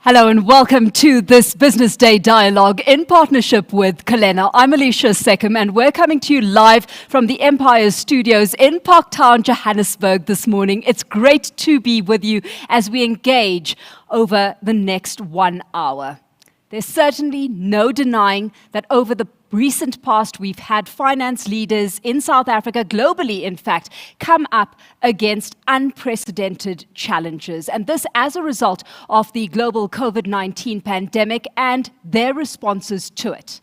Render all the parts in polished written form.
Hello and welcome to this Business Day Dialogue in partnership with Kalena. I'm Alishia Seckam and we're coming to you live from the Empire Studios in Parktown, Johannesburg this morning. It's great to be with you as we engage over the next 1 hour. There's certainly no denying that over the recent past, we've had finance leaders in South Africa, globally in fact, come up against unprecedented challenges. And this as a result of the global COVID-19 pandemic and their responses to it.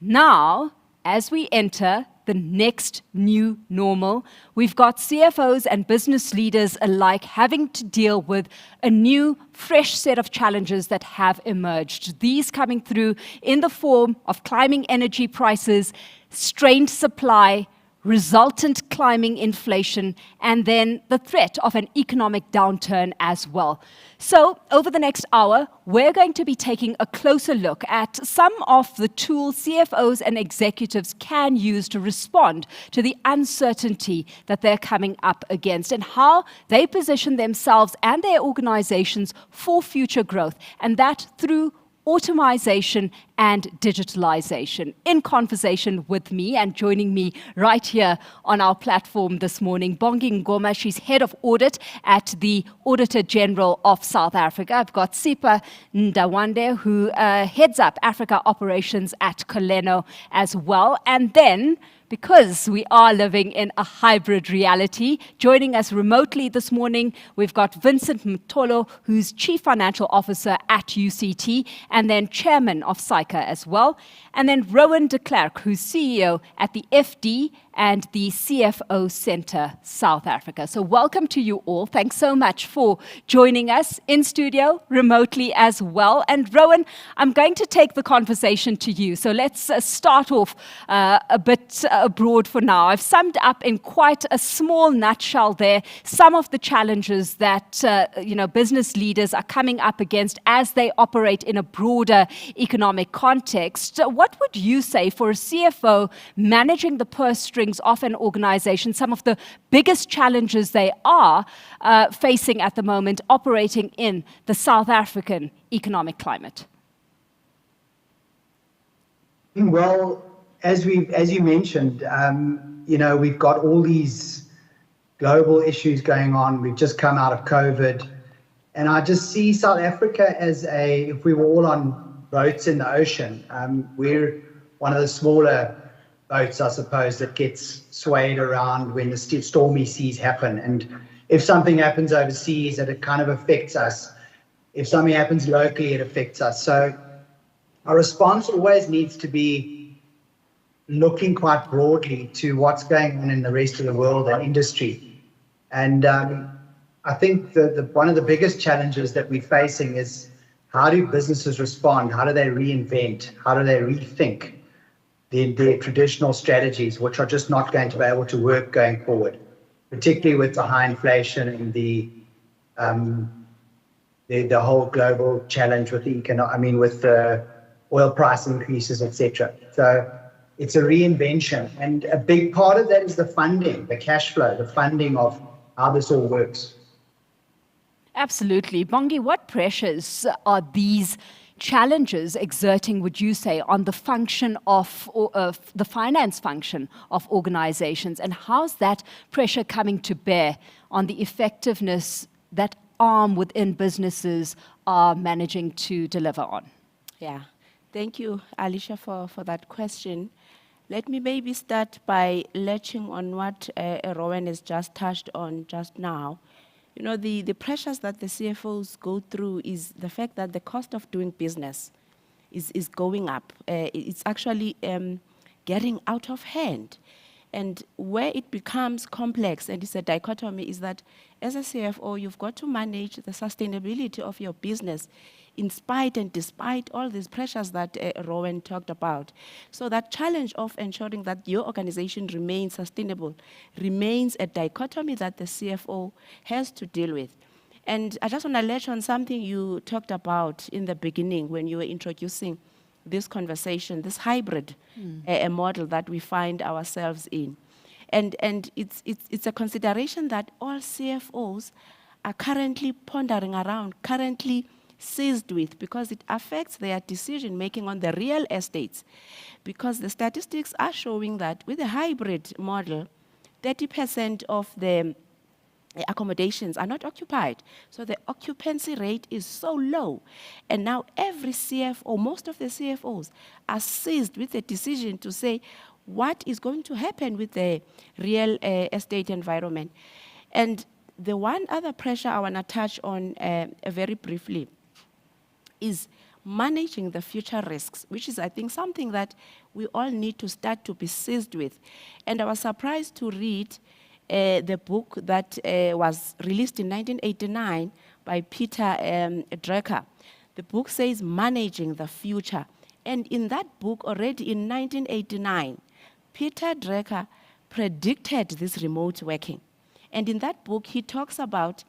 Now, as we enter the next new normal, we've got CFOs and business leaders alike having to deal with a new, fresh set of challenges that have emerged. These coming through in the form of climbing energy prices, strained supply, resultant climbing inflation, and then the threat of an economic downturn as well. So over the next hour, we're going to be taking a closer look at some of the tools CFOs and executives can use to respond to the uncertainty that they're coming up against and how they position themselves and their organizations for future growth, and that through automation and digitalization. In conversation with me and joining me right here on our platform this morning, Bongi Ngoma, she's Head of Audit at the Auditor General of South Africa. I've got Sipa Ndawande, who heads up Africa operations at Kalena as well. And then, because we are living in a hybrid reality, joining us remotely this morning, we've got Vincent Mtolo, who's Chief Financial Officer at UCT, and then Chairman of SAICA as well, and then Rowan de Klerk, who's CEO at the FD and the CFO Center, South Africa. So welcome to you all. Thanks so much for joining us in studio, remotely as well. And Rowan, I'm going to take the conversation to you. So let's start off a bit abroad for now. I've summed up in quite a small nutshell there some of the challenges that business leaders are coming up against as they operate in a broader economic context. What would you say for a CFO managing the purse strings of an organization, some of the biggest challenges they are facing at the moment operating in the South African economic climate? Well, as you mentioned, we've got all these global issues going on. We've just come out of COVID, and I just see South Africa as if we were all on boats in the ocean. We're one of the smaller boats, I suppose, that gets swayed around when the stormy seas happen. And if something happens overseas, it kind of affects us. If something happens locally, it affects us. So our response always needs to be looking quite broadly to what's going on in the rest of the world and industry. And I think one of the biggest challenges that we're facing is how do businesses respond? How do they reinvent? How do they rethink their traditional strategies, which are just not going to be able to work going forward, particularly with the high inflation and the whole global challenge with with the oil price increases, etc. So it's a reinvention, and a big part of that is the funding, the cash flow, the funding of how this all works. Absolutely. Bongi, what pressures are these challenges exerting, would you say, on the function of the finance function of organizations, and how's that pressure coming to bear on the effectiveness that arm within businesses are managing to deliver on? Yeah, thank you, Alishia, for that question. Let me maybe start by latching on what Rowan has just touched on just now. You know, the pressures that the CFOs go through is the fact that the cost of doing business is going up. It's actually getting out of hand. And where it becomes complex, and it's a dichotomy, is that as a CFO, you've got to manage the sustainability of your business in spite and despite all these pressures that Rowan talked about. So that challenge of ensuring that your organization remains sustainable remains a dichotomy that the CFO has to deal with. And I just want to latch on something you talked about in the beginning when you were introducing this conversation, this hybrid model that we find ourselves in. And it's a consideration that all CFOs are currently pondering around, currently seized with because it affects their decision making on the real estates. Because the statistics are showing that with a hybrid model, 30% of the accommodations are not occupied. So the occupancy rate is so low. And now every CFO, most of the CFOs are seized with the decision to say, what is going to happen with the real estate environment? And the one other pressure I want to touch on very briefly is managing the future risks, which is, I think, something that we all need to start to be seized with. And I was surprised to read the book that was released in 1989 by Peter Drucker. The book says Managing the Future. And in that book, already in 1989, Peter Drucker predicted this remote working. And in that book, he talks about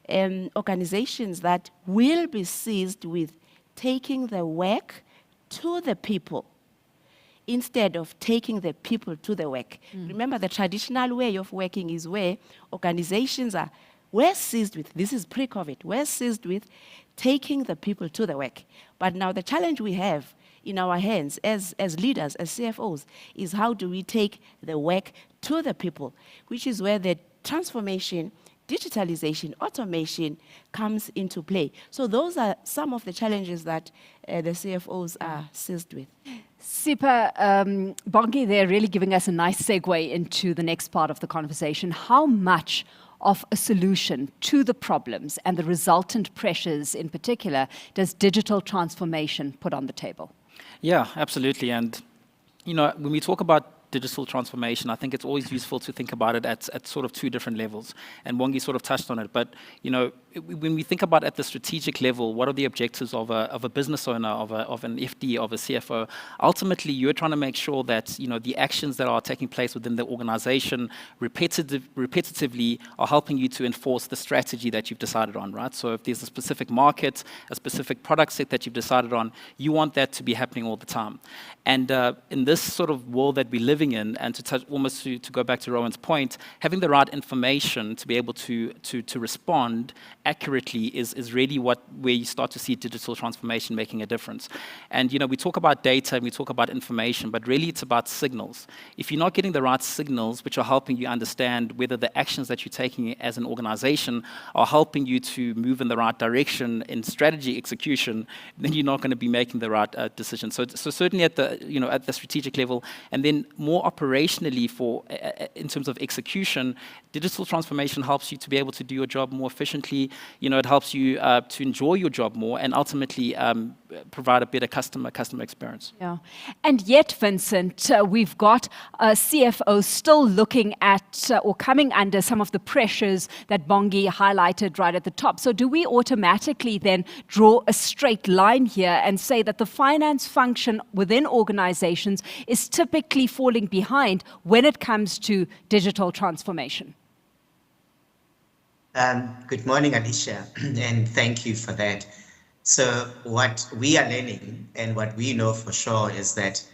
organizations that will be seized with taking the work to the people instead of taking the people to the work. Remember, the traditional way of working is where organizations were seized with, this is pre-COVID, were seized with taking the people to the work. But now the challenge we have in our hands as leaders, as CFOs, is how do we take the work to the people, which is where the transformation, digitalization, automation comes into play. So those are some of the challenges that the CFOs are seized with. Sipa, Bongi, they're really giving us a nice segue into the next part of the conversation. How much of a solution to the problems and the resultant pressures in particular does digital transformation put on the table? Yeah, absolutely. And, when we talk about digital transformation, I think it's always useful to think about it at sort of two different levels. And Bongi sort of touched on it. But, when we think about at the strategic level, what are the objectives of a business owner, of an FD, of a CFO? Ultimately, you're trying to make sure that, the actions that are taking place within the organization repetitively are helping you to enforce the strategy that you've decided on, right? So if there's a specific market, a specific product set that you've decided on, you want that to be happening all the time. And in this sort of world that we're living in, and to touch, almost to go back to Rowan's point, having the right information to be able to respond accurately is really where you start to see digital transformation making a difference. And we talk about data and we talk about information, but really it's about signals. If you're not getting the right signals which are helping you understand whether the actions that you're taking as an organization are helping you to move in the right direction in strategy execution, then you're not going to be making the right decision. So certainly at the strategic level, and then more operationally in terms of execution, digital transformation helps you to be able to do your job more efficiently. It helps you to enjoy your job more and ultimately provide a better customer experience. Yeah. And yet, Vincent, we've got CFOs still looking at or coming under some of the pressures that Bongi highlighted right at the top. So do we automatically then draw a straight line here and say that the finance function within organizations is typically falling behind when it comes to digital transformation? Good morning, Alishia, and thank you for that. So what we are learning and what we know for sure is that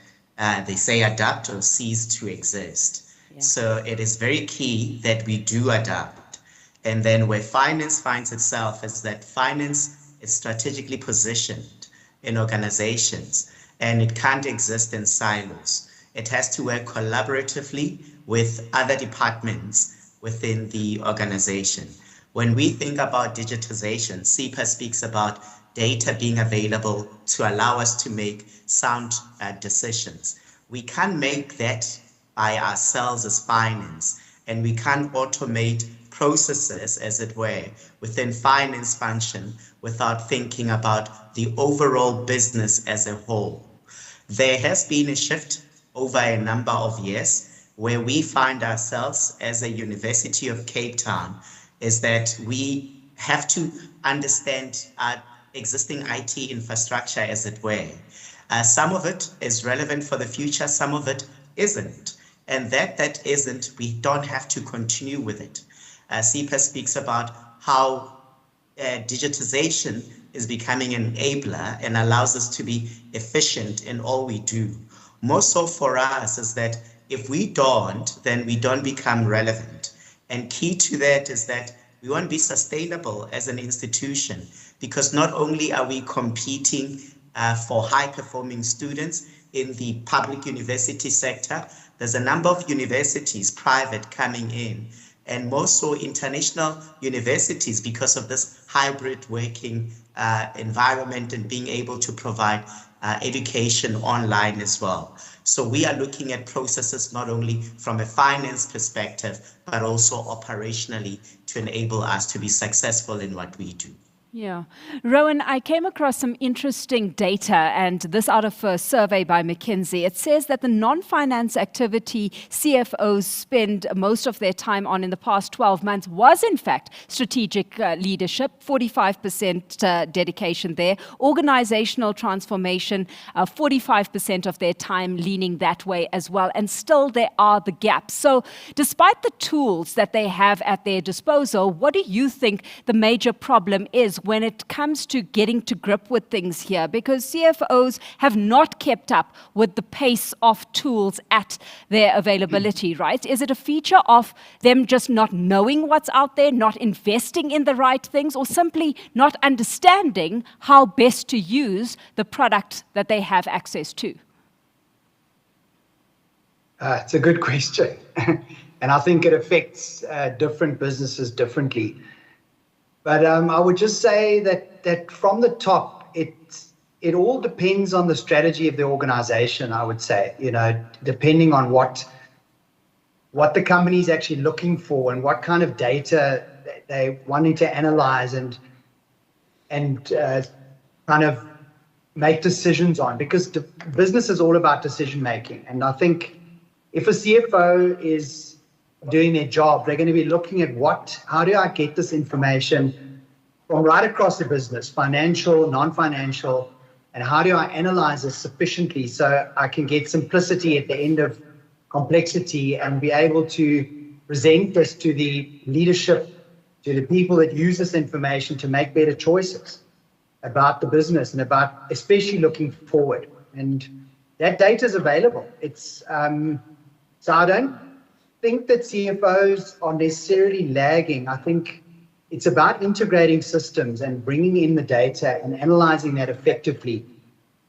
they say adapt or cease to exist. Yeah. So it is very key that we do adapt. And then where finance finds itself is that finance is strategically positioned in organizations and it can't exist in silos. It has to work collaboratively with other departments within the organization. When we think about digitization, CEPA speaks about data being available to allow us to make sound decisions. We can't make that by ourselves as finance, and we can't automate processes, as it were, within finance function without thinking about the overall business as a whole. There has been a shift over a number of years where we find ourselves as a University of Cape Town is that we have to understand our existing IT infrastructure, as it were. Some of it is relevant for the future, some of it isn't. And that isn't, we don't have to continue with it. CEPA speaks about how digitization is becoming an enabler and allows us to be efficient in all we do. More so for us is that if we don't, then we don't become relevant. And key to that is that we want to be sustainable as an institution. because not only are we competing for high-performing students in the public university sector, there's a number of universities, private, coming in, and more so international universities, because of this hybrid working environment and being able to provide education online as well. So we are looking at processes not only from a finance perspective, but also operationally to enable us to be successful in what we do. Yeah. Rowan, I came across some interesting data, and this out of a survey by McKinsey. It says that the non-finance activity CFOs spend most of their time on in the past 12 months was, in fact, strategic leadership, 45% dedication there, organizational transformation, 45% of their time leaning that way as well, and still there are the gaps. So despite the tools that they have at their disposal, what do you think the major problem is when it comes to getting to grip with things here? Because CFOs have not kept up with the pace of tools at their availability, right? Is it a feature of them just not knowing what's out there, not investing in the right things, or simply not understanding how best to use the product that they have access to? It's a good question. And I think it affects different businesses differently. But I would just say that from the top, it all depends on the strategy of the organization, I would say, depending on what the company is actually looking for and what kind of data they wanting to analyze and kind of make decisions on, because business is all about decision making. And I think if a CFO is doing their job, they're going to be looking at how do I get this information from right across the business, financial, non-financial, and how do I analyze this sufficiently so I can get simplicity at the end of complexity and be able to present this to the leadership, to the people that use this information to make better choices about the business and about especially looking forward. And that data is available. So I don't think that CFOs are necessarily lagging. I think it's about integrating systems and bringing in the data and analyzing that effectively,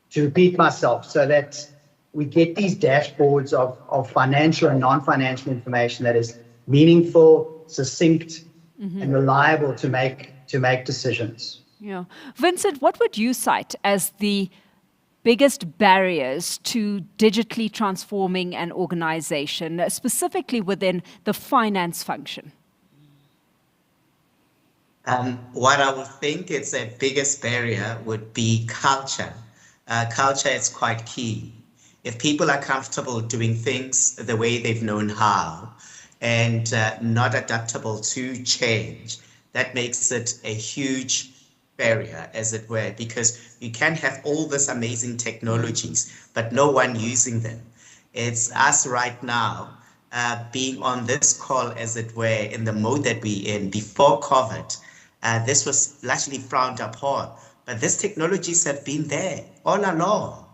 to repeat myself, so that we get these dashboards of financial and non-financial information that is meaningful, succinct, and reliable to make decisions. Yeah. Vincent, what would you cite as the biggest barriers to digitally transforming an organization, specifically within the finance function? What I would think is the biggest barrier would be culture. Culture is quite key. If people are comfortable doing things the way they've known how and not adaptable to change, that makes it a huge barrier, as it were, because you can have all these amazing technologies, but no one using them. It's us right now being on this call, as it were, in the mode that we're in. Before COVID, this was largely frowned upon, but these technologies have been there all along.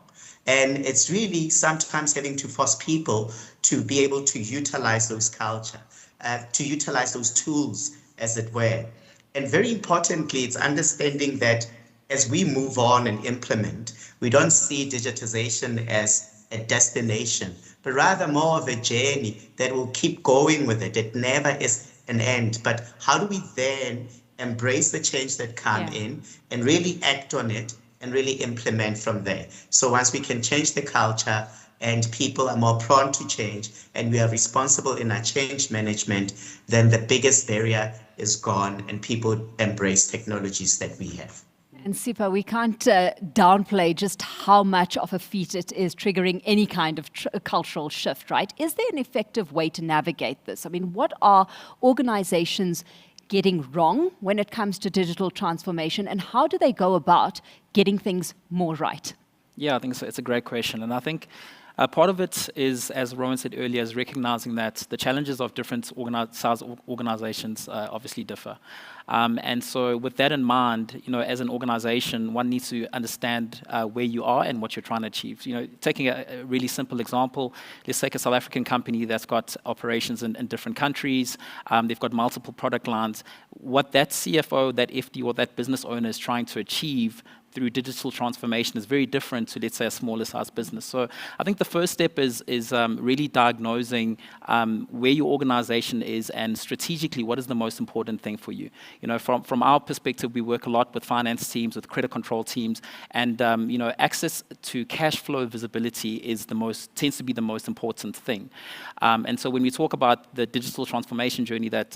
And it's really sometimes having to force people to be able to utilize those to utilize those tools, as it were. And very importantly, it's understanding that as we move on and implement, we don't see digitization as a destination, but rather more of a journey that will keep going with it. It never is an end. But how do we then embrace the change that come in and really act on it and really implement from there? So once we can change the culture and people are more prone to change and we are responsible in our change management, then the biggest barrier is gone and people embrace technologies that we have. And Sipa, we can't downplay just how much of a feat it is triggering any kind of cultural shift, right? Is there an effective way to navigate this? I mean, what are organizations getting wrong when it comes to digital transformation, and how do they go about getting things more right? Yeah, I think it's a great question. And I think Part of it is, as Rowan said earlier, is recognizing that the challenges of different size organizations obviously differ. And so with that in mind, as an organization, one needs to understand where you are and what you're trying to achieve. Taking a really simple example, let's take a South African company that's got operations in different countries. They've got multiple product lines. What that CFO, that FD, or that business owner is trying to achieve through digital transformation is very different to, let's say, a smaller size business. So I think the first step is really diagnosing where your organization is and strategically what is the most important thing for you. From our perspective, we work a lot with finance teams, with credit control teams, and access to cash flow visibility tends to be the most important thing. And so when we talk about the digital transformation journey that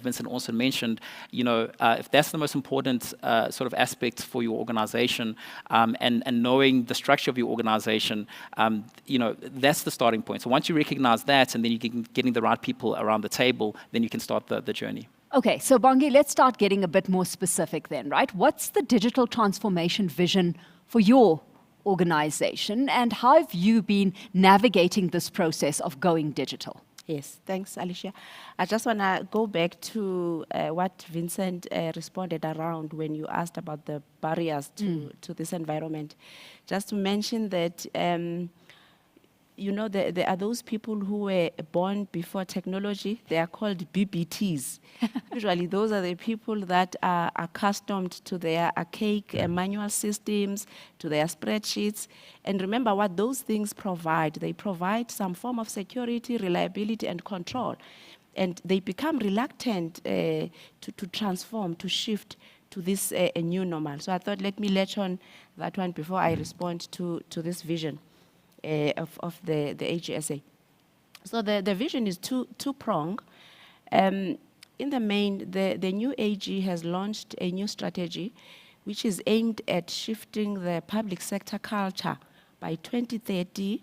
Vincent also mentioned, if that's the most important sort of aspect for your organization, and knowing the structure of your organization, that's the starting point. So once you recognize that, and then you're getting the right people around the table, then you can start the journey. Okay, so Bongi, let's start getting a bit more specific then, right? What's the digital transformation vision for your organization, and how have you been navigating this process of going digital? Yes, thanks, Alishia. I just want to go back to what Vincent responded around when you asked about the barriers to this environment. Just to mention that, there are those people who were born before technology. They are called BBTs. Usually, those are the people that are accustomed to their archaic manual systems, to their spreadsheets. And remember what those things provide. They provide some form of security, reliability, and control. And they become reluctant to transform, to shift to this a new normal. So I thought, let me latch on that one before I respond to this vision of the AGSA. So the vision is two-pronged. In the main, the new AG has launched a new strategy which is aimed at shifting the public sector culture by 2030,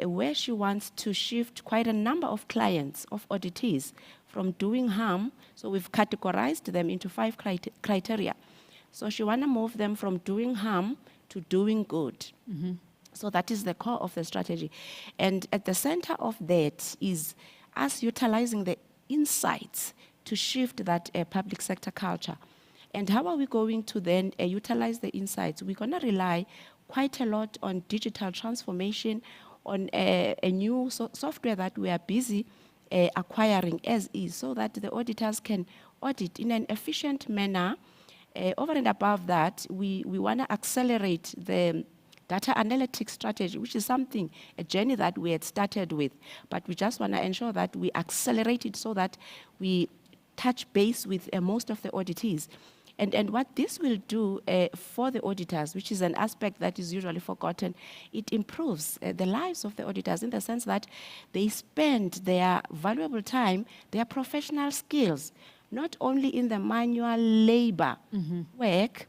where she wants to shift quite a number of clients, of auditees, from doing harm. So we've categorized them into 5 criteria. So she wants to move them from doing harm to doing good. Mm-hmm. So that is the core of the strategy. And at the center of that is us utilizing the insights to shift that public sector culture. And how are we going to then utilize the insights? We're going to rely quite a lot on digital transformation, on a new software that we are busy acquiring as is, so that the auditors can audit in an efficient manner. Over and above that, we want to accelerate the data analytics strategy, which is a journey that we had started with, but we just want to ensure that we accelerate it so that we touch base with most of the auditees. And what this will do for the auditors, which is an aspect that is usually forgotten, it improves the lives of the auditors in the sense that they spend their valuable time, their professional skills, not only in the manual labor work,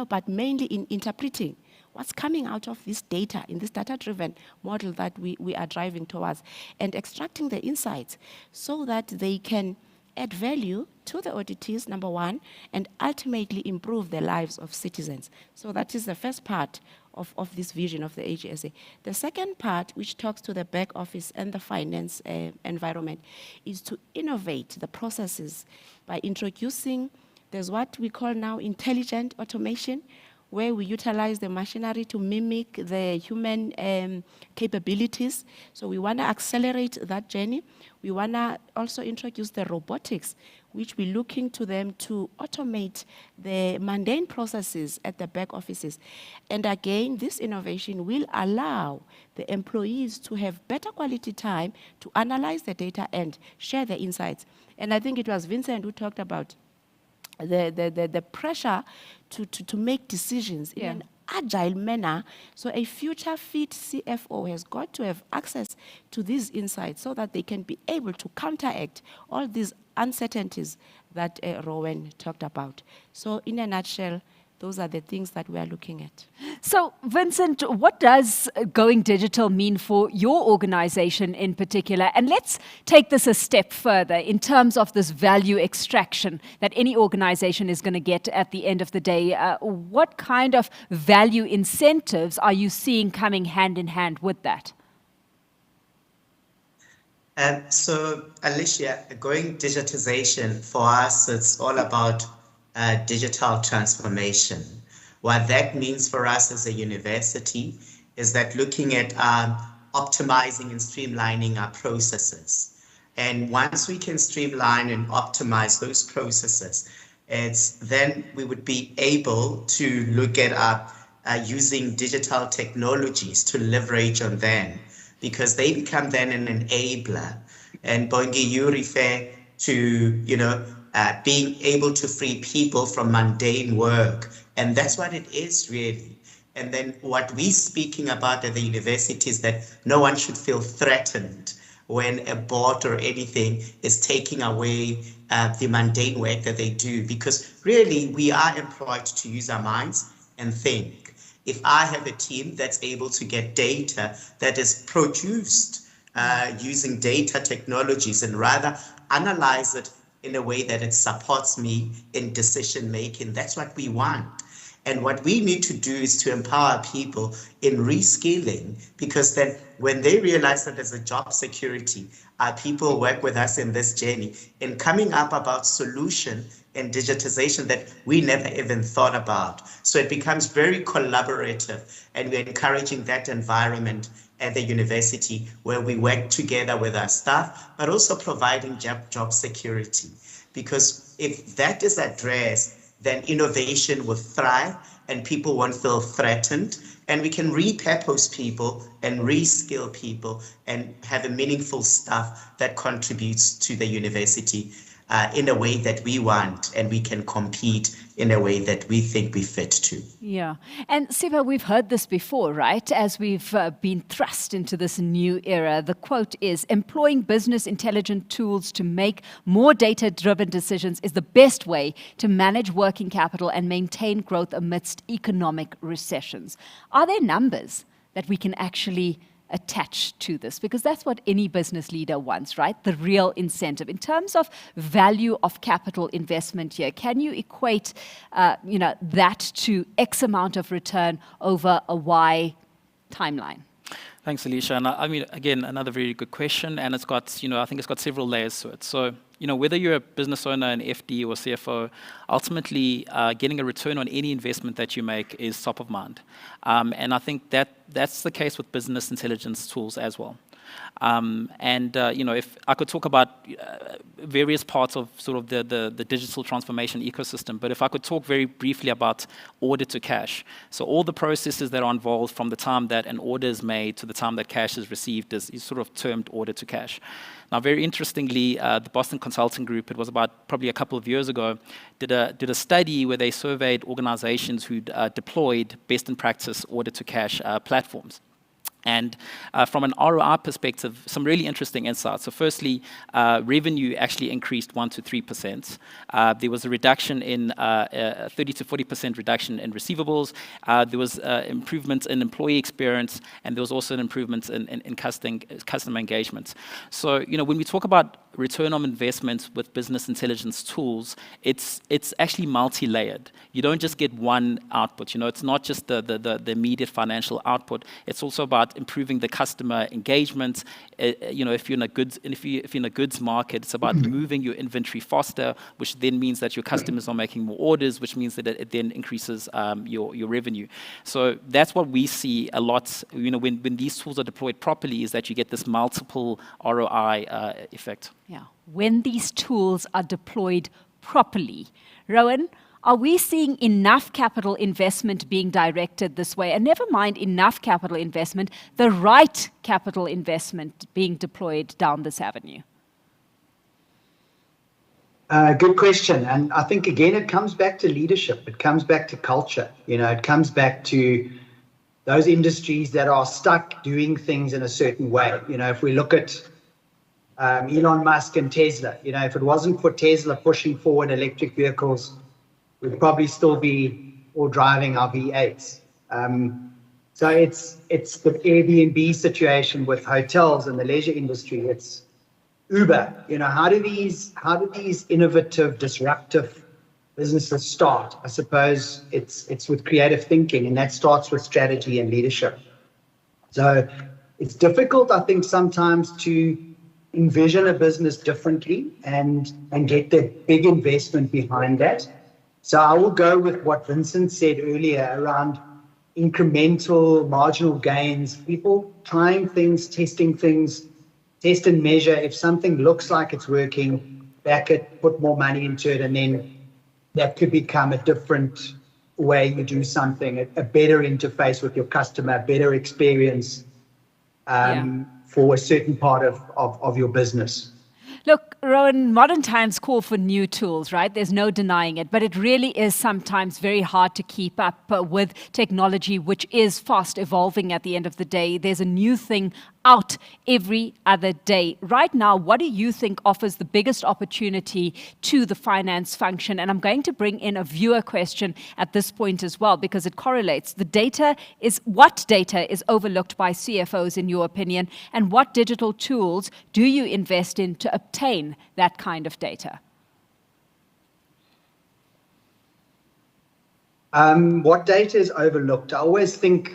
but mainly in interpreting what's coming out of this data, in this data-driven model that we are driving towards, and extracting the insights so that they can add value to the auditees, number one, and ultimately improve the lives of citizens. So that is the first part of this vision of the AGSA. The second part, which talks to the back office and the finance environment, is to innovate the processes by introducing, there's what we call now intelligent automation, where we utilize the machinery to mimic the human capabilities. So we want to accelerate that journey. We want to also introduce the robotics, which we're looking to them to automate the mundane processes at the back offices. And again, this innovation will allow the employees to have better quality time to analyze the data and share the insights. And I think it was Vincent who talked about the pressure to make decisions in an agile manner. So a future fit CFO has got to have access to these insights so that they can be able to counteract all these uncertainties that Rowan talked about. So in a nutshell, those are the things that we are looking at. So, Vincent, what does going digital mean for your organization in particular? And let's take this a step further in terms of this value extraction that any organization is going to get at the end of the day. What kind of value incentives are you seeing coming hand in hand with that? So, Alishia, going digitization for us, it's all about digital transformation. What that means for us as a university is that looking at optimizing and streamlining our processes. And once we can streamline and optimize those processes, then we would be able to look at using digital technologies to leverage on them, because they become then an enabler. And Bongi, you refer to, being able to free people from mundane work. And that's what it is really. And then what we're speaking about at the university is that no one should feel threatened when a bot or anything is taking away the mundane work that they do, because really we are employed to use our minds and think. If I have a team that's able to get data that is produced using data technologies and rather analyze it in a way that it supports me in decision making, that's what we want. And what we need to do is to empower people in reskilling, because then when they realize that there's a job security, people work with us in this journey in coming up about solution and digitization that we never even thought about. So it becomes very collaborative, and we're encouraging that environment at the university where we work together with our staff, but also providing job security. Because if that is addressed, then innovation will thrive and people won't feel threatened, and we can repurpose people and reskill people and have a meaningful staff that contributes to the university in a way that we want, and we can compete in a way that we think we fit to. Yeah. And Siva, we've heard this before, right? As we've been thrust into this new era, the quote is, employing business intelligent tools to make more data-driven decisions is the best way to manage working capital and maintain growth amidst economic recessions. Are there numbers that we can actually attached to this? Because that's what any business leader wants, right? The real incentive. In terms of value of capital investment here, can you equate that to X amount of return over a Y timeline? Thanks, Alishia. And I mean, again, another very good question, and it's got, I think it's got several layers to it. So, whether you're a business owner, an FD or CFO, ultimately getting a return on any investment that you make is top of mind. And I think that's the case with business intelligence tools as well. If I could talk about various parts of sort of the digital transformation ecosystem, but if I could talk very briefly about order to cash. So all the processes that are involved from the time that an order is made to the time that cash is received is sort of termed order to cash. Now, very interestingly, the Boston Consulting Group, it was about probably a couple of years ago, did a study where they surveyed organizations who deployed best in practice order to cash platforms. And from an ROI perspective, some really interesting insights. So firstly, revenue actually increased 1% to 3%. There was a reduction in 30 to 40% reduction in receivables. There was improvements in employee experience, and there was also an improvement in customer engagement. So, when we talk about return on investment with business intelligence tools, it's actually multi-layered. You don't just get one output. It's not just the immediate financial output. It's also about improving the customer engagement. If you're in a goods market, it's about moving your inventory faster, which then means that your customers are making more orders, which means that it then increases your revenue. So that's what we see a lot. When these tools are deployed properly, is that you get this multiple ROI effect. Yeah. When these tools are deployed properly, Rowan, are we seeing enough capital investment being directed this way? And never mind enough capital investment, the right capital investment being deployed down this avenue? Good question. And I think, again, it comes back to leadership. It comes back to culture. It comes back to those industries that are stuck doing things in a certain way. If we look at Elon Musk and Tesla, if it wasn't for Tesla pushing forward electric vehicles, we'd probably still be or driving our V8s. So it's the Airbnb situation with hotels and the leisure industry. It's Uber. How do these innovative, disruptive businesses start? I suppose it's with creative thinking, and that starts with strategy and leadership. So it's difficult, I think, sometimes to envision a business differently and get the big investment behind that. So I will go with what Vincent said earlier around incremental marginal gains, people trying things, testing things, test and measure. If something looks like it's working, back it, put more money into it, and then that could become a different way you do something, a better interface with your customer, a better experience for a certain part of your business. Look, Rowan, modern times call for new tools, right? There's no denying it, but it really is sometimes very hard to keep up with technology, which is fast evolving at the end of the day. There's a new thing out every other day. Right now, what do you think offers the biggest opportunity to the finance function? And I'm going to bring in a viewer question at this point as well, because it correlates. What data is overlooked by CFOs in your opinion, and what digital tools do you invest in to obtain that kind of data? What data is overlooked? I always think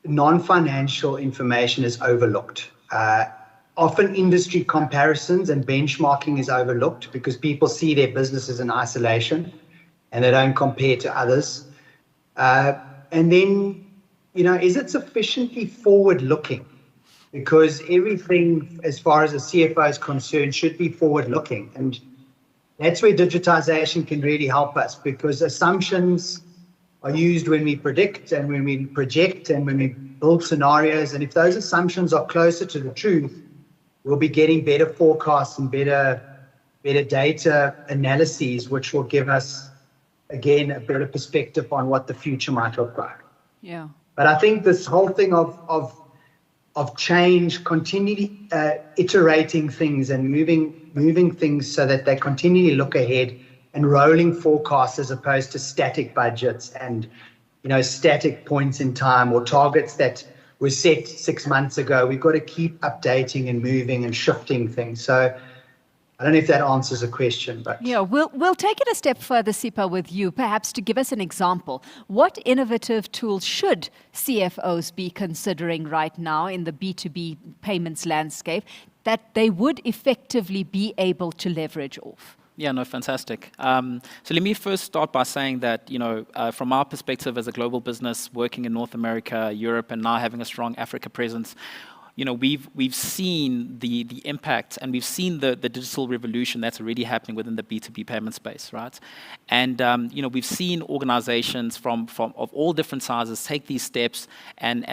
non-financial information is overlooked. Often industry comparisons and benchmarking is overlooked because people see their businesses in isolation and they don't compare to others. And then, is it sufficiently forward-looking? Because everything, as far as a CFO is concerned, should be forward-looking. And that's where digitization can really help us, because assumptions are used when we predict and when we project and when we build scenarios. And if those assumptions are closer to the truth, we'll be getting better forecasts and better data analyses, which will give us, again, a better perspective on what the future might look like. Yeah. But I think this whole thing of change, continually iterating things and moving things so that they continually look ahead, and rolling forecasts as opposed to static budgets and static points in time or targets that were set 6 months ago. We've got to keep updating and moving and shifting things. So I don't know if that answers the question, but yeah, we'll take it a step further, Sipa, with you, perhaps to give us an example. What innovative tools should CFOs be considering right now in the B2B payments landscape that they would effectively be able to leverage off? Yeah, no, fantastic. So let me first start by saying that, from our perspective as a global business working in North America, Europe, and now having a strong Africa presence, we've seen the impact, and we've seen the digital revolution that's already happening within the B2B payment space, right? And we've seen organizations from of all different sizes take these steps and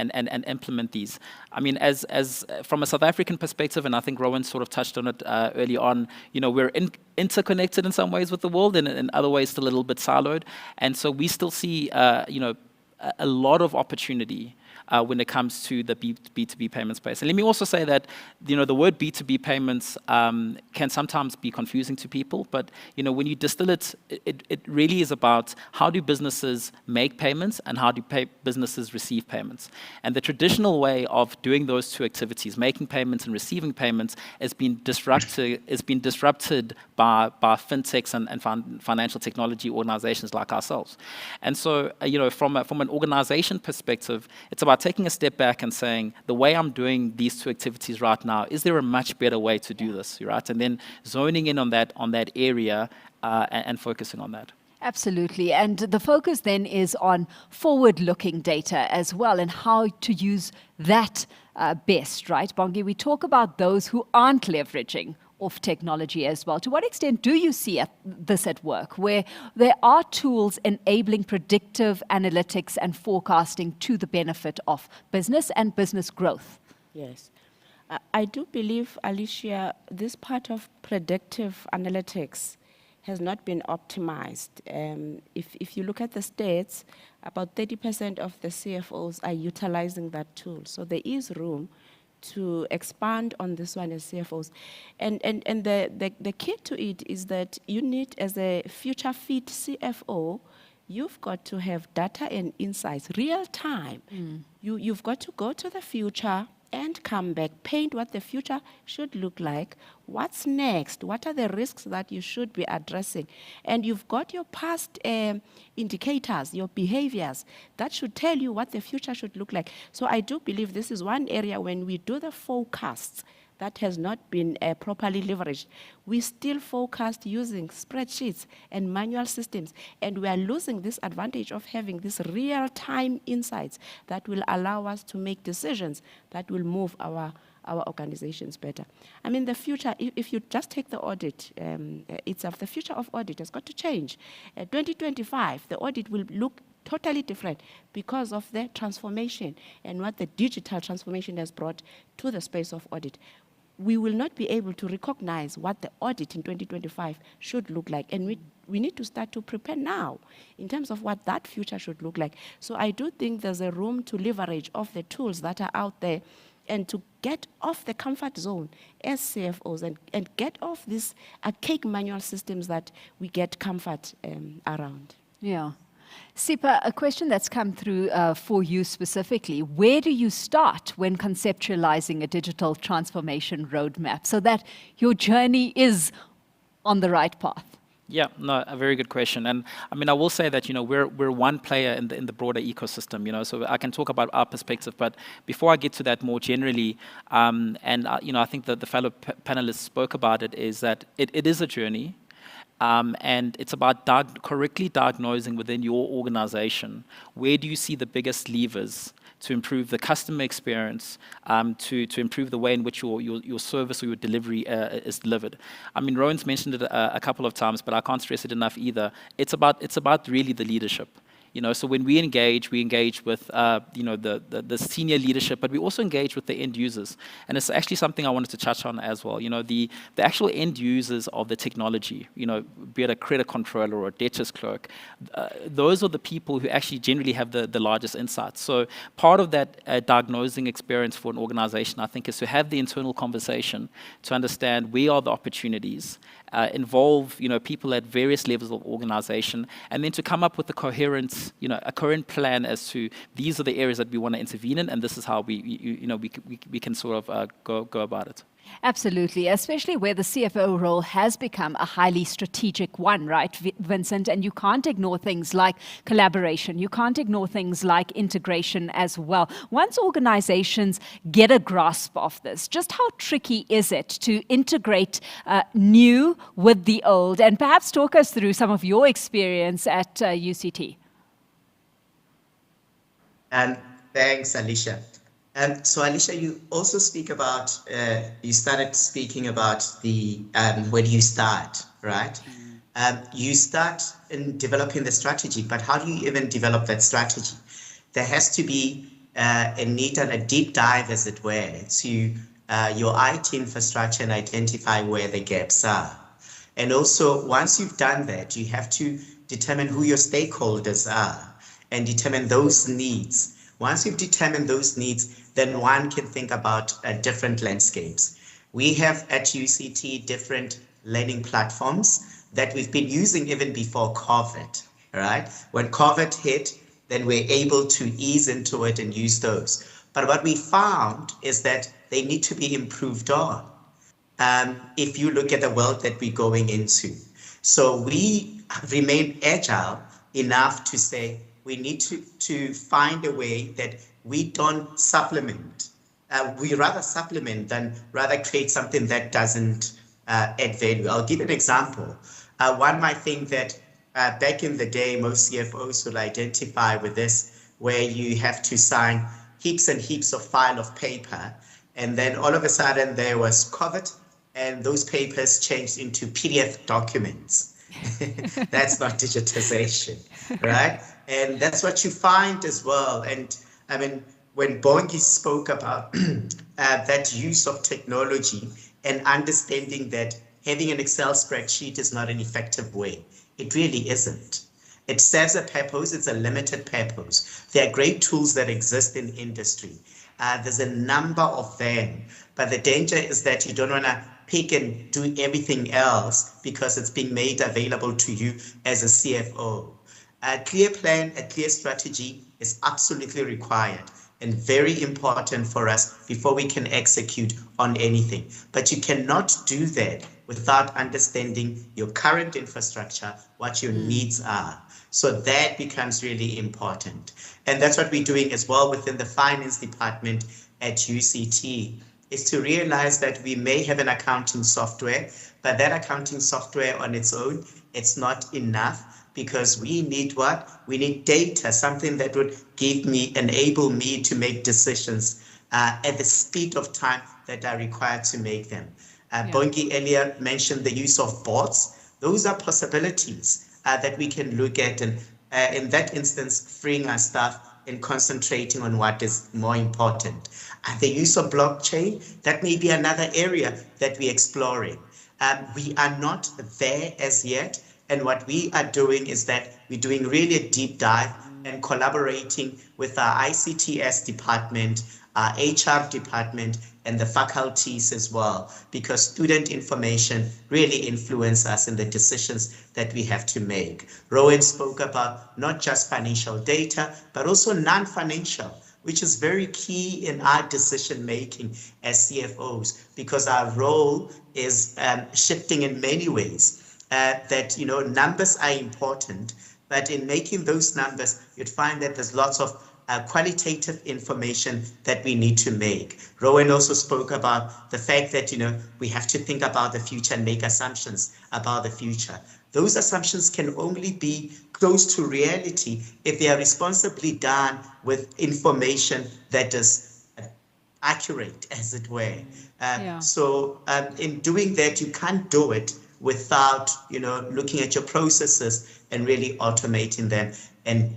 implement these. I mean, as from a South African perspective, and I think Rowan sort of touched on it early on, we're interconnected in some ways with the world, and in other ways still a little bit siloed, and so we still see a lot of opportunity when it comes to the B2B payment space. And let me also say that, the word B2B payments can sometimes be confusing to people, but, when you distill it, it really is about how do businesses make payments and how do businesses receive payments. And the traditional way of doing those two activities, making payments and receiving payments, has been disrupted by fintechs and financial technology organizations like ourselves. And so, from an organization perspective, it's about taking a step back and saying, the way I'm doing these two activities right now, is there a much better way to do this, right? And then zoning in on that area and focusing on that. Absolutely. And the focus then is on forward-looking data as well, and how to use that best, right? Bongi, we talk about those who aren't leveraging off technology as well. To what extent do you see this at work, where there are tools enabling predictive analytics and forecasting to the benefit of business and business growth? Yes. I do believe, Alishia, this part of predictive analytics has not been optimized. If you look at the stats, about 30% of the CFOs are utilizing that tool. So there is room to expand on this one as CFOs. And the key to it is that you need, as a future fit CFO, you've got to have data and insights, real time. You've got to go to the future and come back, paint what the future should look like, what's next, what are the risks that you should be addressing. And you've got your past indicators, your behaviors, that should tell you what the future should look like. So I do believe this is one area when we do the forecasts that has not been properly leveraged. We still forecast using spreadsheets and manual systems, and we are losing this advantage of having these real-time insights that will allow us to make decisions that will move our organizations better. I mean, the future, if you just take the audit itself, the future of audit has got to change. 2025, the audit will look totally different because of the transformation and what the digital transformation has brought to the space of audit. We will not be able to recognize what the audit in 2025 should look like. And we need to start to prepare now in terms of what that future should look like. So I do think there's a room to leverage of the tools that are out there and to get off the comfort zone as CFOs and get off these archaic manual systems that we get comfort around. Yeah. Sipa, a question that's come through for you specifically. Where do you start when conceptualizing a digital transformation roadmap so that your journey is on the right path? Yeah, no, a very good question. And I mean, I will say that, we're one player in the broader ecosystem, so I can talk about our perspective. But before I get to that more generally, I think that the fellow panelists spoke about it, is that it is a journey. And it's about correctly diagnosing within your organization, where do you see the biggest levers to improve the customer experience, to improve the way in which your service or your delivery is delivered. I mean, Rowan's mentioned it a couple of times, but I can't stress it enough either. It's about really the leadership. So when we engage with the senior leadership, but we also engage with the end users. And it's actually something I wanted to touch on as well. The actual end users of the technology, be it a credit controller or a debtors clerk, those are the people who actually generally have the largest insights. So part of that diagnosing experience for an organization, I think, is to have the internal conversation to understand where are the opportunities, involve people at various levels of organization, and then to come up with a coherent plan as to these are the areas that we want to intervene in, and this is how we can sort of go about it. Absolutely, especially where the CFO role has become a highly strategic one, right, Vincent? And you can't ignore things like collaboration. You can't ignore things like integration as well. Once organizations get a grasp of this, just how tricky is it to integrate new with the old? And perhaps talk us through some of your experience at UCT. Thanks, Alishia. So, Alishia, you also speak about, you started speaking about the when you start, right? You start in developing the strategy, but how do you even develop that strategy? There has to be a neat and a deep dive, as it were, to your IT infrastructure and identify where the gaps are. And also, once you've done that, you have to determine who your stakeholders are and determine those needs. Once you've determined those needs, then one can think about different landscapes. We have at UCT different learning platforms that we've been using even before COVID, right? When COVID hit, then we're able to ease into it and use those. But what we found is that they need to be improved on. If you look at the world that we're going into. So we remain agile enough to say, we need to find a way that we don't supplement. We rather supplement than rather create something that doesn't add value. I'll give an example. One might think that back in the day, most CFOs will identify with this, where you have to sign heaps and heaps of file of paper. And then all of a sudden there was COVID and those papers changed into PDF documents. That's not digitization, right? And that's what you find as well. And I mean, when Bongi spoke about that use of technology and understanding that having an Excel spreadsheet is not an effective way, it really isn't. It serves a purpose, it's a limited purpose. There are great tools that exist in industry. There's a number of them, but the danger is that you don't want to pick and do everything else because it's being made available to you as a CFO. A clear plan, a clear strategy is absolutely required and very important for us before we can execute on anything. But you cannot do that without understanding your current infrastructure, what your needs are. So that becomes really important. And that's what we're doing as well within the finance department at UCT, is to realize that we may have an accounting software, but that accounting software on its own, it's not enough, because we need what? We need data, something that would enable me to make decisions at the speed of time that are required to make them. Bongi earlier mentioned the use of bots. Those are possibilities that we can look at, and in that instance, freeing our staff and concentrating on what is more important. The use of blockchain, that may be another area that we're exploring. We are not there as yet. And what we are doing is that we're doing really a deep dive and collaborating with our ICTS department, our HR department, and the faculties as well, because student information really influences us in the decisions that we have to make. Rowan spoke about not just financial data, but also non-financial, which is very key in our decision making as CFOs, because our role is shifting in many ways. That, numbers are important, but in making those numbers, you'd find that there's lots of qualitative information that we need to make. Rowan also spoke about the fact that, we have to think about the future and make assumptions about the future. Those assumptions can only be close to reality if they are responsibly done with information that is accurate, as it were. So in doing that, you can't do it without, looking at your processes and really automating them and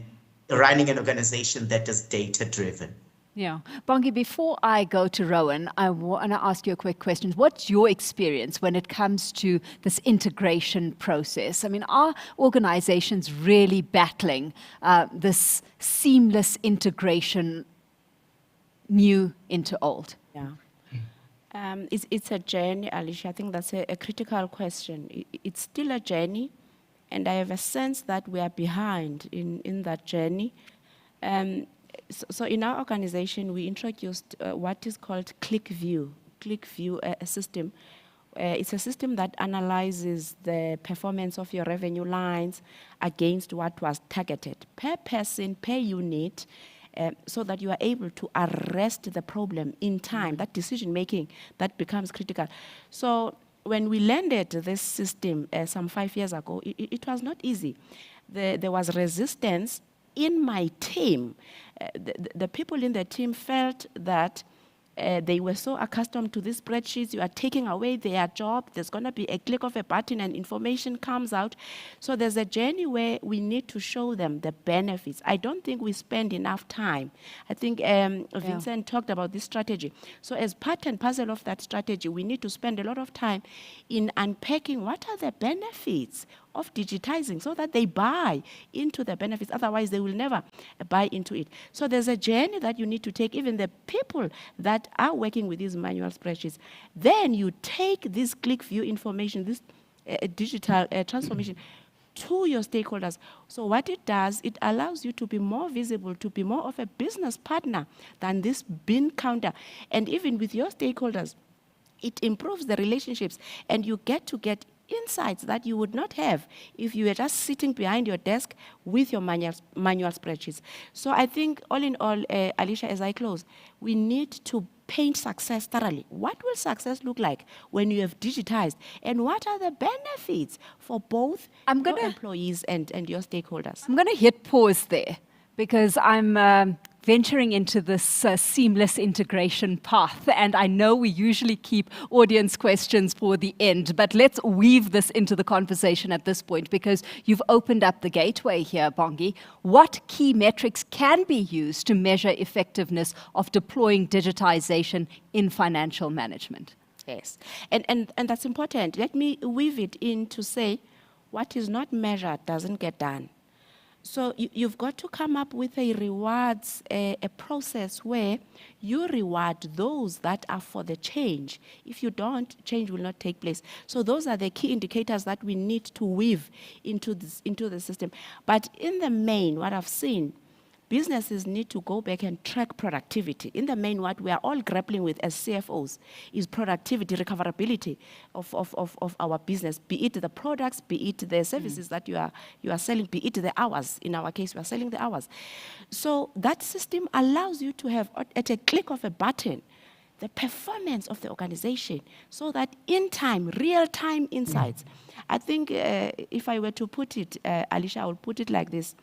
running an organization that is data-driven. Yeah. Bongi, before I go to Rowan, I want to ask you a quick question. What's your experience when it comes to this integration process? I mean, are organizations really battling this seamless integration, new into old? Yeah. It's a journey, Alishia. I think that's a critical question. It's still a journey, and I have a sense that we are behind in that journey. So in our organization, we introduced what is called ClickView. ClickView, a system. It's a system that analyzes the performance of your revenue lines against what was targeted per person, per unit, so that you are able to arrest the problem in time. That decision making, that becomes critical. So when we landed this system some 5 years ago, it was not easy. There was resistance in my team. The people in the team felt that they were so accustomed to these spreadsheets, you are taking away their job, there's going to be a click of a button and information comes out. So there's a journey where we need to show them the benefits. I don't think we spend enough time. I think Vincent talked about this strategy. So as part and parcel of that strategy, we need to spend a lot of time in unpacking what are the benefits of digitizing so that they buy into the benefits. Otherwise, they will never buy into it. So there's a journey that you need to take, even the people that are working with these manual spreadsheets. Then you take this ClickView information, this digital transformation to your stakeholders. So what it does, it allows you to be more visible, to be more of a business partner than this bin counter. And even with your stakeholders, it improves the relationships, and you get insights that you would not have if you were just sitting behind your desk with your manual spreadsheets. So I think all in all, Alishia, as I close, we need to paint success thoroughly. What will success look like when you have digitized? And what are the benefits for both your employees and your stakeholders? I'm going to hit pause there because I'm venturing into this seamless integration path. And I know we usually keep audience questions for the end, but let's weave this into the conversation at this point because you've opened up the gateway here, Bongi. What key metrics can be used to measure effectiveness of deploying digitization in financial management? Yes, and that's important. Let me weave it in to say what is not measured doesn't get done. So you've got to come up with a rewards, a process where you reward those that are for the change. If you don't, change will not take place. So those are the key indicators that we need to weave into the system. But in the main, what I've seen, businesses need to go back and track productivity. In the main, what we are all grappling with as CFOs is productivity, recoverability of our business, be it the products, be it the services that you are selling, be it the hours. In our case, we are selling the hours. So that system allows you to have, at a click of a button, the performance of the organization, so that in time, real-time insights. I think if I were to put it, Alishia, I would put it like this: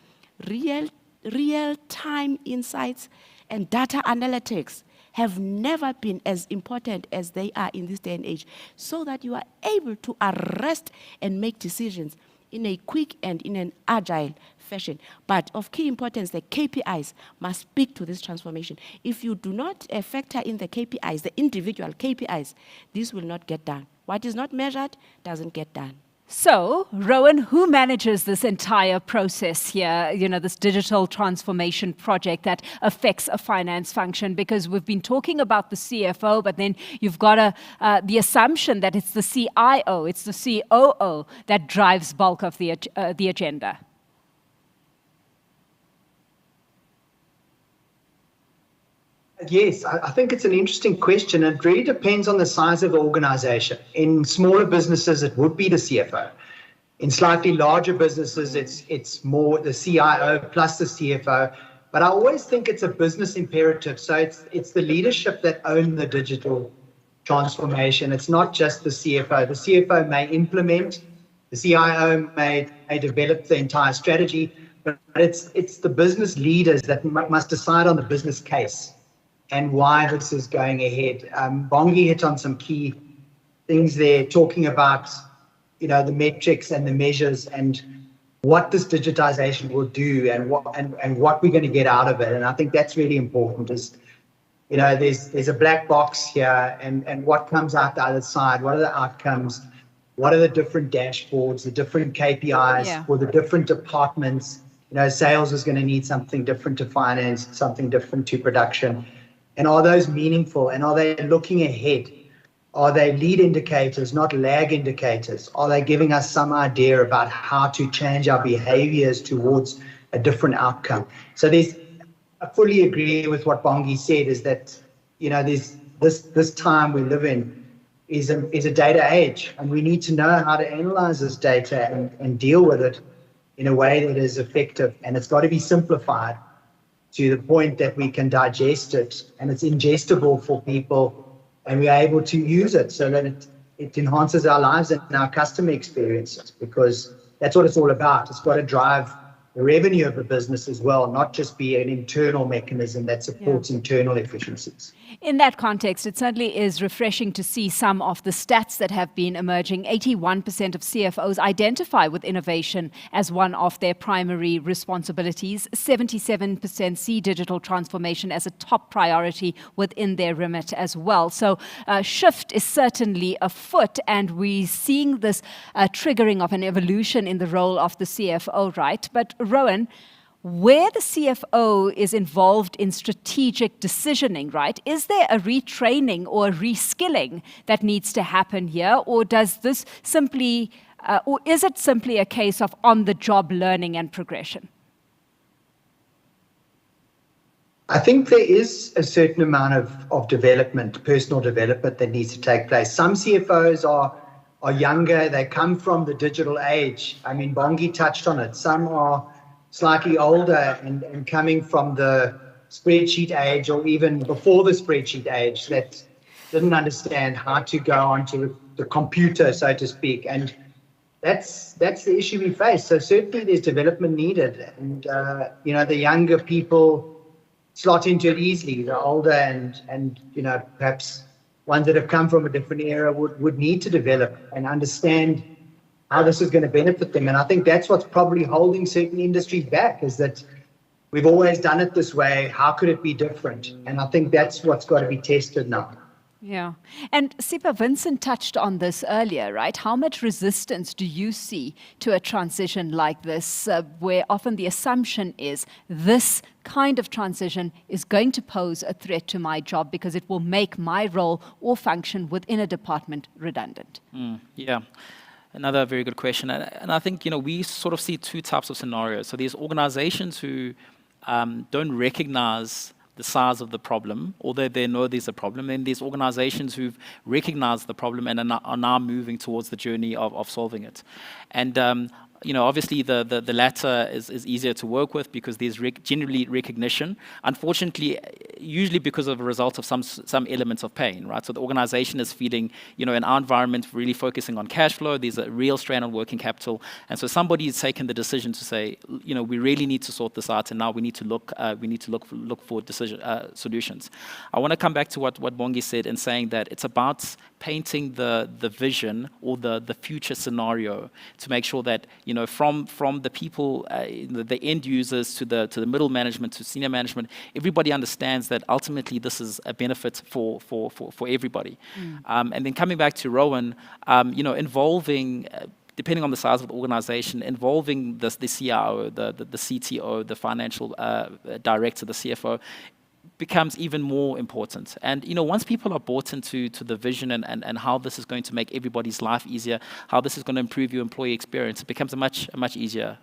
real-time insights and data analytics have never been as important as they are in this day and age, so that you are able to arrest and make decisions in a quick and in an agile fashion. But of key importance, the KPIs must speak to this transformation. If you do not factor in the KPIs, the individual KPIs, this will not get done. What is not measured doesn't get done. So, Rowan, who manages this entire process here, this digital transformation project that affects a finance function? Because we've been talking about the CFO, but then you've got the assumption that it's the CIO, it's the COO that drives bulk of the agenda. Yes, I think it's an interesting question. It really depends on the size of the organization. In smaller businesses, it would be the CFO. In slightly larger businesses, it's more the CIO plus the CFO. But I always think it's a business imperative. So it's the leadership that own the digital transformation. It's not just the CFO. The CFO may implement, the CIO may develop the entire strategy, but it's the business leaders that must decide on the business case and why this is going ahead. Bongi hit on some key things there, talking about the metrics and the measures and what this digitization will do and what we're going to get out of it. And I think that's really important. There's a black box here, and what comes out the other side? What are the outcomes? What are the different dashboards, the different KPIs for the different departments? Sales is going to need something different to finance, something different to production. And are those meaningful? And are they looking ahead? Are they lead indicators, not lag indicators? Are they giving us some idea about how to change our behaviors towards a different outcome? So I fully agree with what Bongi said, is that, there's this time we live in is a data age, and we need to know how to analyze this data and deal with it in a way that is effective. And it's got to be simplified to the point that we can digest it and it's ingestible for people, and we are able to use it so that it enhances our lives and our customer experiences, because that's what it's all about. It's got to drive the revenue of the business as well, not just be an internal mechanism that supports internal efficiencies. In that context, it certainly is refreshing to see some of the stats that have been emerging. 81% of CFOs identify with innovation as one of their primary responsibilities. 77% see digital transformation as a top priority within their remit as well. So shift is certainly afoot, and we're seeing this triggering of an evolution in the role of the CFO, right? But Rowan, where the CFO is involved in strategic decisioning, right? Is there a retraining or a reskilling that needs to happen here, or does this simply, or is it simply a case of on-the-job learning and progression? I think there is a certain amount of development, personal development, that needs to take place. Some CFOs are younger; they come from the digital age. I mean, Bongi touched on it. Some are slightly older and coming from the spreadsheet age, or even before the spreadsheet age, that didn't understand how to go onto the computer, so to speak. And that's the issue we face. So certainly there's development needed. And, the younger people slot into it easily. The older and perhaps ones that have come from a different era would need to develop and understand how this is going to benefit them. And I think that's what's probably holding certain industries back, is that we've always done it this way. How could it be different? And I think that's what's got to be tested now. Yeah. And Sipa, Vincent touched on this earlier, right? How much resistance do you see to a transition like this, where often the assumption is this kind of transition is going to pose a threat to my job because it will make my role or function within a department redundant? Yeah. Another very good question. And I think, we sort of see two types of scenarios. So there's organizations who don't recognize the size of the problem, although they know there's a problem. Then there's organizations who've recognized the problem and are now moving towards the journey of solving it. And obviously the latter is easier to work with because there's generally recognition. Unfortunately, usually because of a result of some elements of pain, right? So the organization is feeling, in our environment, really focusing on cash flow. There's a real strain on working capital, and so somebody has taken the decision to say, we really need to sort this out, and now we need to look for solutions. I want to come back to what Bongi said in saying that it's about painting the vision or the future scenario to make sure that from the people, the end users to the middle management to senior management, everybody understands that ultimately this is a benefit for everybody. And then coming back to Rowan, involving. Depending on the size of the organization, involving the CIO, the CTO, the financial director, the CFO, becomes even more important. And once people are bought into the vision and how this is going to make everybody's life easier, how this is going to improve your employee experience, it becomes a much easier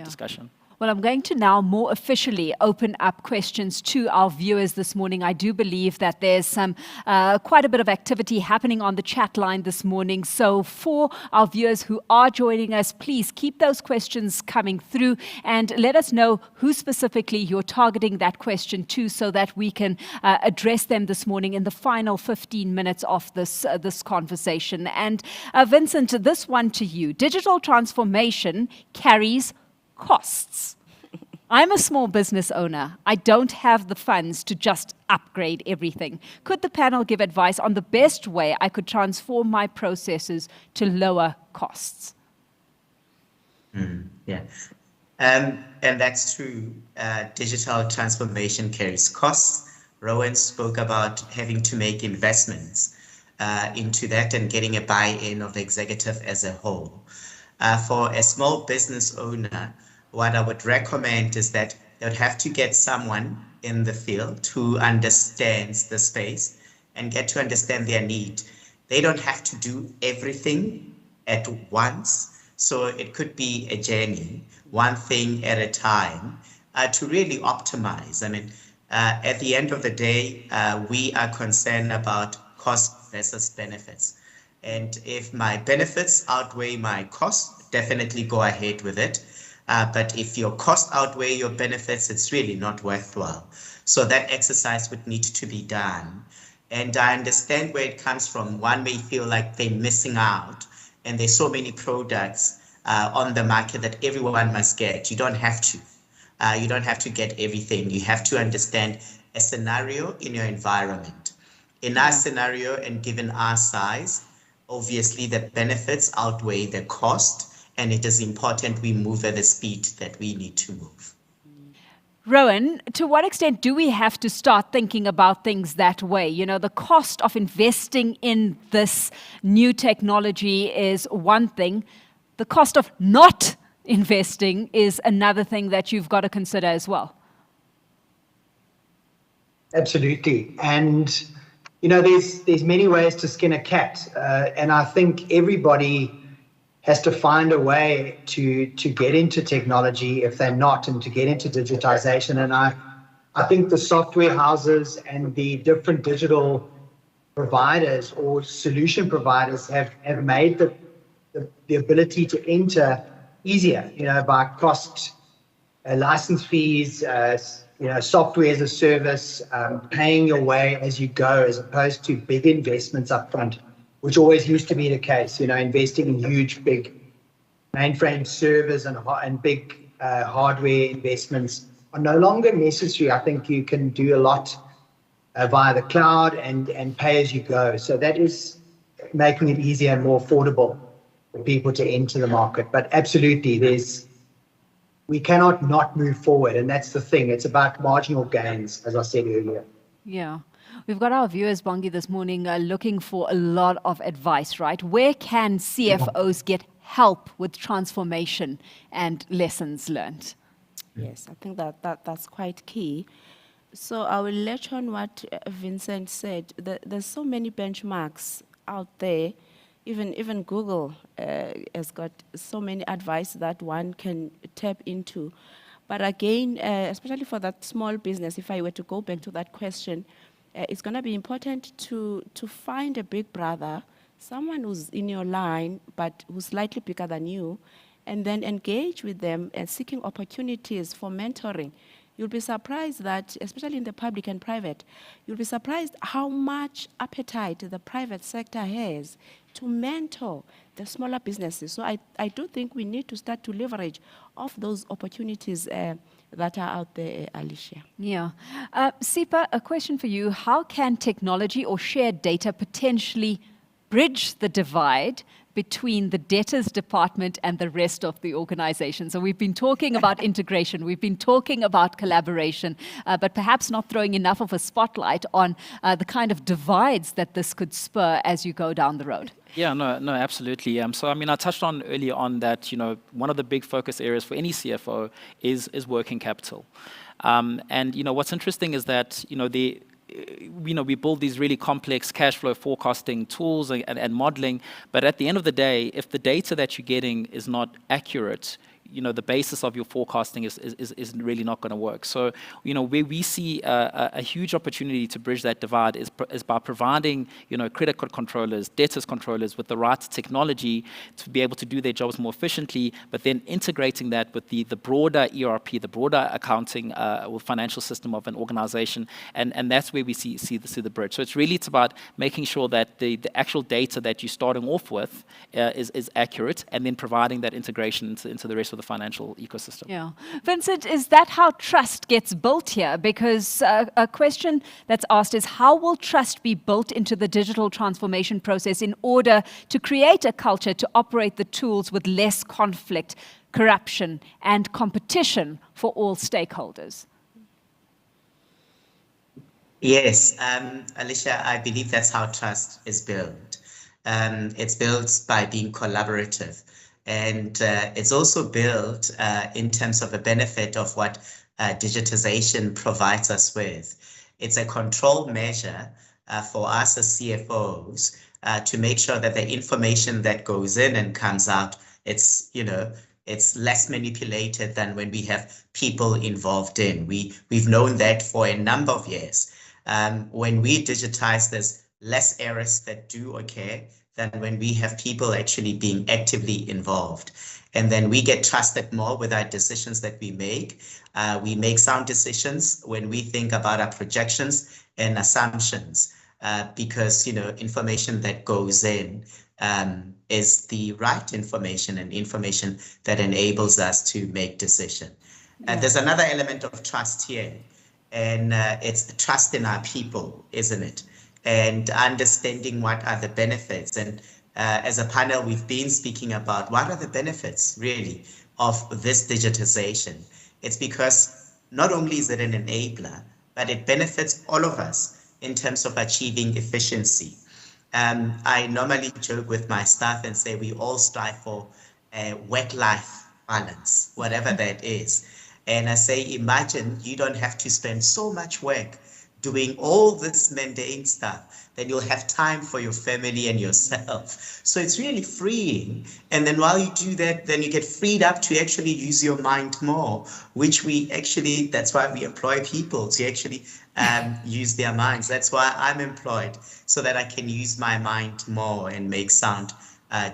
discussion. Well, I'm going to now more officially open up questions to our viewers this morning. I do believe that there's some quite a bit of activity happening on the chat line this morning. So for our viewers who are joining us, please keep those questions coming through and let us know who specifically you're targeting that question to so that we can address them this morning in the final 15 minutes of this conversation. And Vincent, this one to you. Digital transformation carries costs. I'm a small business owner. I don't have the funds to just upgrade everything. Could the panel give advice on the best way I could transform my processes to lower costs? Yeah. And that's true. Digital transformation carries costs. Rowan spoke about having to make investments into that and getting a buy-in of the executive as a whole. For a small business owner, what I would recommend is that they would have to get someone in the field who understands the space and get to understand their need. They don't have to do everything at once. So it could be a journey, one thing at a time, to really optimize. I mean, at the end of the day, we are concerned about cost versus benefits. And if my benefits outweigh my costs, definitely go ahead with it. But if your costs outweigh your benefits, it's really not worthwhile. So that exercise would need to be done. And I understand where it comes from. One may feel like they're missing out, and there's so many products on the market that everyone must get. You don't have to. You don't have to get everything. You have to understand a scenario in your environment. In our scenario, and given our size, obviously the benefits outweigh the cost. And it is important we move at the speed that we need to move. Rowan, to what extent do we have to start thinking about things that way? The cost of investing in this new technology is one thing. The cost of not investing is another thing that you've got to consider as well. Absolutely. And, there's many ways to skin a cat. And I think everybody has to find a way to get into technology if they're not, and to get into digitization. And I think the software houses and the different digital providers or solution providers have made the ability to enter easier, by cost, license fees, software as a service, paying your way as you go, as opposed to big investments up front, which always used to be the case, investing in huge, big mainframe servers and big hardware investments are no longer necessary. I think you can do a lot via the cloud and pay as you go. So that is making it easier and more affordable for people to enter the market. But absolutely, we cannot not move forward. And that's the thing. It's about marginal gains, as I said earlier. Yeah. We've got our viewers, Bongi, this morning looking for a lot of advice, right? Where can CFOs get help with transformation and lessons learned? Yes, I think that's quite key. So I will latch on what Vincent said. There's so many benchmarks out there. Even Google has got so many advice that one can tap into. But again, especially for that small business, if I were to go back to that question, it's going to be important to find a big brother, someone who's in your line, but who's slightly bigger than you, and then engage with them and seeking opportunities for mentoring. You'll be surprised that, especially in the public and private, you'll be surprised how much appetite the private sector has to mentor the smaller businesses. So I do think we need to start to leverage off those opportunities that are out there, Alishia. Yeah. Sipa, a question for you. How can technology or shared data potentially bridge the divide between the debtors department and the rest of the organization? So we've been talking about integration, we've been talking about collaboration, but perhaps not throwing enough of a spotlight on the kind of divides that this could spur as you go down the road. Yeah, no, absolutely. So, I mean, I touched on earlier on that, one of the big focus areas for any CFO is working capital. And, what's interesting is that, we build these really complex cash flow forecasting tools and modeling, but at the end of the day, if the data that you're getting is not accurate, the basis of your forecasting is really not going to work. So, where we see a huge opportunity to bridge that divide is by providing, credit card controllers, debtors controllers with the right technology to be able to do their jobs more efficiently, but then integrating that with the broader ERP, the broader accounting or financial system of an organization, and that's where we see the bridge. So it's about making sure that the actual data that you're starting off with is accurate, and then providing that integration into the rest of the financial ecosystem. Yeah. Vincent, is that how trust gets built here? Because a question that's asked is, how will trust be built into the digital transformation process in order to create a culture to operate the tools with less conflict, corruption, and competition for all stakeholders? Yes, Alishia, I believe that's how trust is built. It's built by being collaborative. And it's also built in terms of the benefit of what digitization provides us with. It's a control measure for us as CFOs to make sure that the information that goes in and comes out, it's less manipulated than when we have people involved in. We've known that for a number of years. When we digitize, there's less errors that do occur than when we have people actually being actively involved. And then we get trusted more with our decisions that we make. We make sound decisions when we think about our projections and assumptions, because information that goes in is the right information and information that enables us to make decisions. And there's another element of trust here, and it's trust in our people, isn't it? And understanding what are the benefits. And as a panel, we've been speaking about what are the benefits really of this digitization. It's because not only is it an enabler, but it benefits all of us in terms of achieving efficiency. I normally joke with my staff and say we all strive for a work-life balance, whatever that is. And I say, imagine you don't have to spend so much work doing all this mundane stuff, then you'll have time for your family and yourself. So it's really freeing. And then while you do that, then you get freed up to actually use your mind more, which that's why we employ people to actually use their minds. That's why I'm employed, so that I can use my mind more and make sound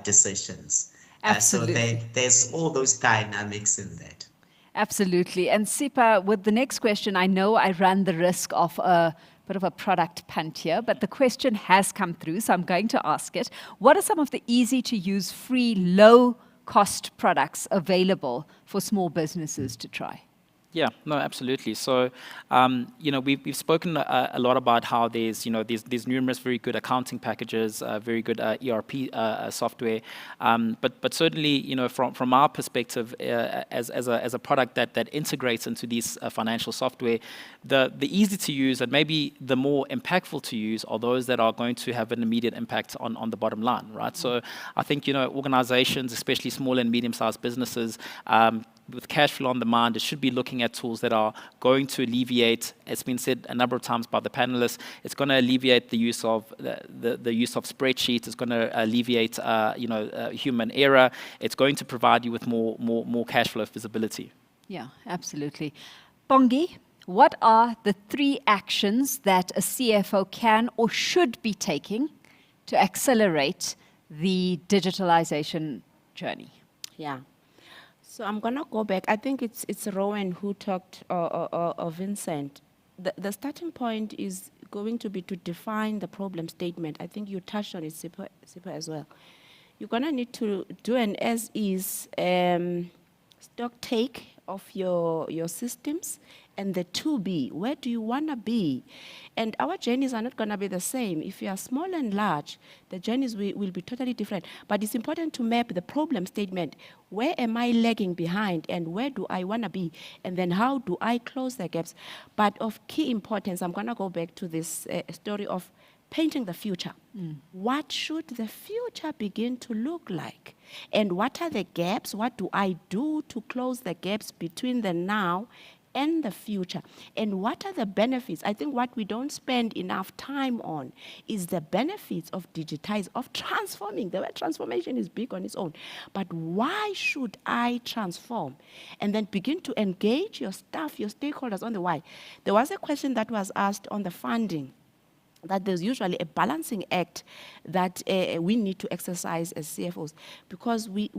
decisions. Absolutely. So there's all those dynamics in that. Absolutely. And Sipa, with the next question, I know I ran the risk of a bit of a product punt here, but the question has come through, so I'm going to ask it. What are some of the easy-to-use, free, low-cost products available for small businesses to try? Yeah, no, absolutely. So, we've spoken a lot about how there's numerous very good accounting packages, very good ERP software, but certainly, from our perspective, as a product that integrates into these financial software, the easy to use and maybe the more impactful to use are those that are going to have an immediate impact on the bottom line, right? So, I think organizations, especially small and medium-sized businesses, with cash flow on demand, it should be looking at tools that are going to alleviate, it's been said a number of times by the panelists, it's going to alleviate the use of the use of spreadsheets, it's going to alleviate human error, it's going to provide you with more cash flow visibility. Yeah, absolutely. Bongi, what are the 3 actions that a CFO can or should be taking to accelerate the digitalization journey? Yeah. So I'm going to go back. I think it's Rowan who talked, or Vincent. The starting point is going to be to define the problem statement. I think you touched on it, Sipa as well. You're going to need to do an as-is stock take of your systems, and the to-be. Where do you want to be? And our journeys are not going to be the same. If you are small and large, the journeys will be totally different. But it's important to map the problem statement. Where am I lagging behind, and where do I want to be? And then how do I close the gaps? But of key importance, I'm going to go back to this story of painting the future. What should the future begin to look like? And what are the gaps? What do I do to close the gaps between the now and the future? And what are the benefits? I think what we don't spend enough time on is the benefits of of transforming. The word transformation is big on its own. But why should I transform? And then begin to engage your staff, your stakeholders on the why. There was a question that was asked on the funding, that there's usually a balancing act that we need to exercise as CFOs, because we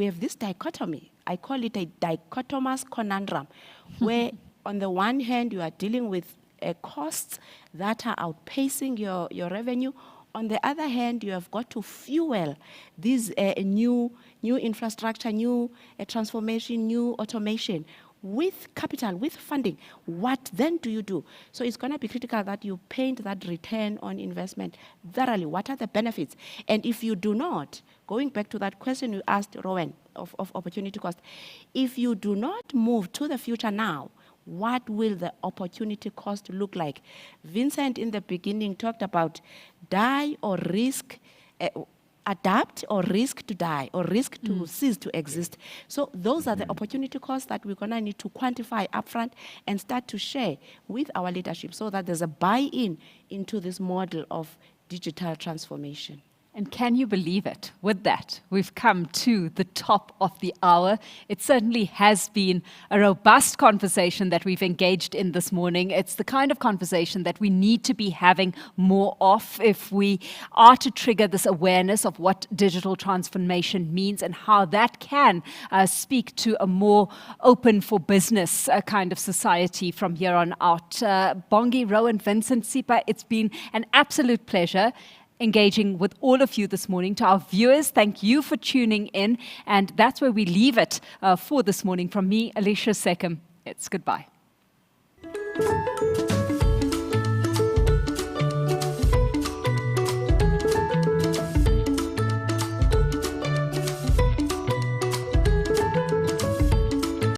have this dichotomy. I call it a dichotomous conundrum, where on the one hand you are dealing with costs that are outpacing your revenue. On the other hand, you have got to fuel this new infrastructure, new transformation, new automation, with capital, with funding. What then do you do? So it's going to be critical that you paint that return on investment thoroughly. What are the benefits? And if you do not, going back to that question you asked, Rowan, of opportunity cost, if you do not move to the future now, what will the opportunity cost look like? Vincent in the beginning talked about die or risk, adapt or risk to die, or risk to cease to exist. So those are the opportunity costs that we're going to need to quantify upfront and start to share with our leadership, so that there's a buy-in into this model of digital transformation. And can you believe it? With that, we've come to the top of the hour. It certainly has been a robust conversation that we've engaged in this morning. It's the kind of conversation that we need to be having more of if we are to trigger this awareness of what digital transformation means and how that can speak to a more open for business kind of society from here on out. Bongi, Rowan, Vincent, Sipa, it's been an absolute pleasure engaging with all of you this morning. To our viewers, thank you for tuning in. And that's where we leave it for this morning. From me, Alishia Seckam, it's goodbye.